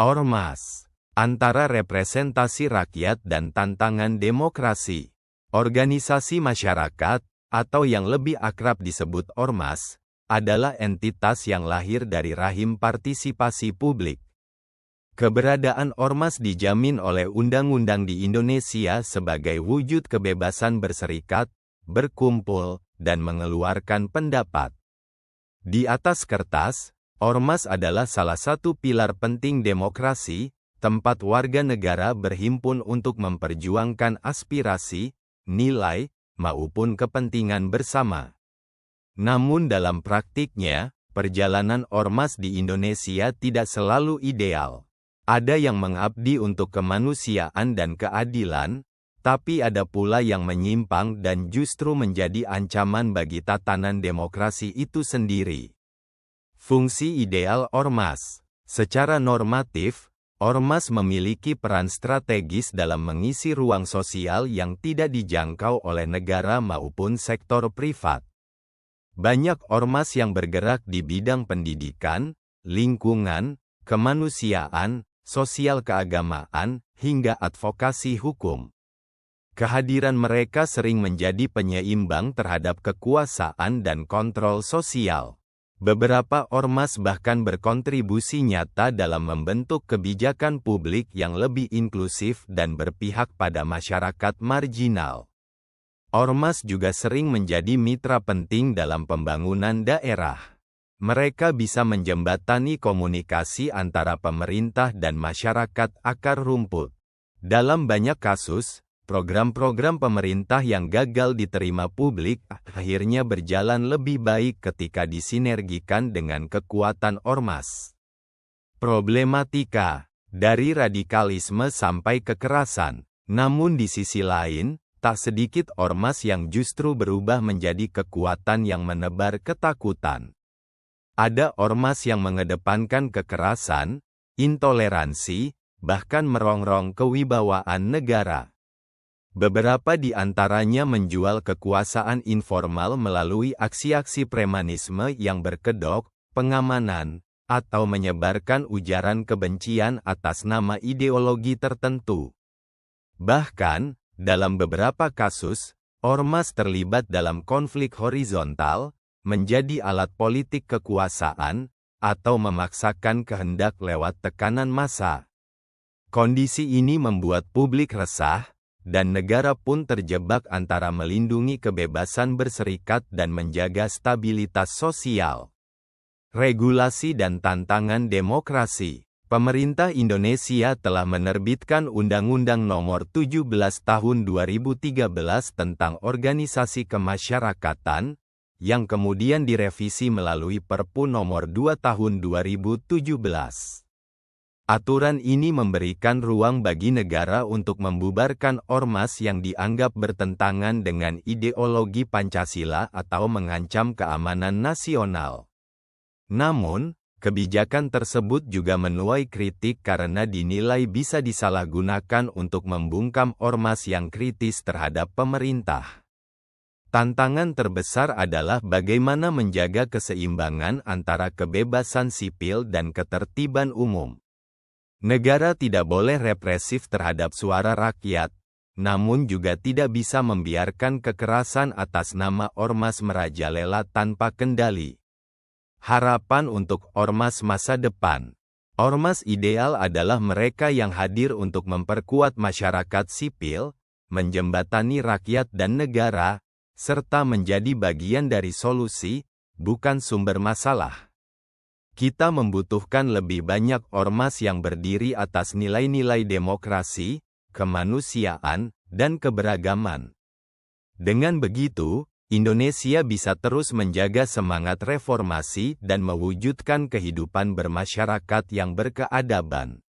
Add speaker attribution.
Speaker 1: Ormas. Antara representasi rakyat dan tantangan demokrasi. Organisasi masyarakat, atau yang lebih akrab disebut ormas, adalah entitas yang lahir dari rahim partisipasi publik. Keberadaan ormas dijamin oleh undang-undang di Indonesia sebagai wujud kebebasan berserikat, berkumpul, dan mengeluarkan pendapat. Di atas kertas, ormas adalah salah satu pilar penting demokrasi, tempat warga negara berhimpun untuk memperjuangkan aspirasi, nilai, maupun kepentingan bersama. Namun dalam praktiknya, perjalanan ormas di Indonesia tidak selalu ideal. Ada yang mengabdi untuk kemanusiaan dan keadilan, tapi ada pula yang menyimpang dan justru menjadi ancaman bagi tatanan demokrasi itu sendiri. Fungsi ideal ormas. Secara normatif, ormas memiliki peran strategis dalam mengisi ruang sosial yang tidak dijangkau oleh negara maupun sektor privat. Banyak ormas yang bergerak di bidang pendidikan, lingkungan, kemanusiaan, sosial keagamaan, hingga advokasi hukum. Kehadiran mereka sering menjadi penyeimbang terhadap kekuasaan dan kontrol sosial. Beberapa ormas bahkan berkontribusi nyata dalam membentuk kebijakan publik yang lebih inklusif dan berpihak pada masyarakat marginal. Ormas juga sering menjadi mitra penting dalam pembangunan daerah. Mereka bisa menjembatani komunikasi antara pemerintah dan masyarakat akar rumput. Dalam banyak kasus, program-program pemerintah yang gagal diterima publik akhirnya berjalan lebih baik ketika disinergikan dengan kekuatan ormas. Problematika, dari radikalisme sampai kekerasan. Namun di sisi lain, tak sedikit ormas yang justru berubah menjadi kekuatan yang menebar ketakutan. Ada ormas yang mengedepankan kekerasan, intoleransi, bahkan merongrong kewibawaan negara. Beberapa di antaranya menjual kekuasaan informal melalui aksi-aksi premanisme yang berkedok, pengamanan, atau menyebarkan ujaran kebencian atas nama ideologi tertentu. Bahkan, dalam beberapa kasus, ormas terlibat dalam konflik horizontal, menjadi alat politik kekuasaan, atau memaksakan kehendak lewat tekanan massa. Kondisi ini membuat publik resah, dan negara pun terjebak antara melindungi kebebasan berserikat dan menjaga stabilitas sosial. Regulasi dan tantangan demokrasi. Pemerintah Indonesia telah menerbitkan Undang-Undang Nomor 17 Tahun 2013 tentang Organisasi Kemasyarakatan, yang kemudian direvisi melalui Perpu Nomor 2 Tahun 2017. Aturan ini memberikan ruang bagi negara untuk membubarkan ormas yang dianggap bertentangan dengan ideologi Pancasila atau mengancam keamanan nasional. Namun, kebijakan tersebut juga menuai kritik karena dinilai bisa disalahgunakan untuk membungkam ormas yang kritis terhadap pemerintah. Tantangan terbesar adalah bagaimana menjaga keseimbangan antara kebebasan sipil dan ketertiban umum. Negara tidak boleh represif terhadap suara rakyat, namun juga tidak bisa membiarkan kekerasan atas nama ormas merajalela tanpa kendali. Harapan untuk ormas masa depan. Ormas ideal adalah mereka yang hadir untuk memperkuat masyarakat sipil, menjembatani rakyat dan negara, serta menjadi bagian dari solusi, bukan sumber masalah. Kita membutuhkan lebih banyak ormas yang berdiri atas nilai-nilai demokrasi, kemanusiaan, dan keberagaman. Dengan begitu, Indonesia bisa terus menjaga semangat reformasi dan mewujudkan kehidupan bermasyarakat yang berkeadaban.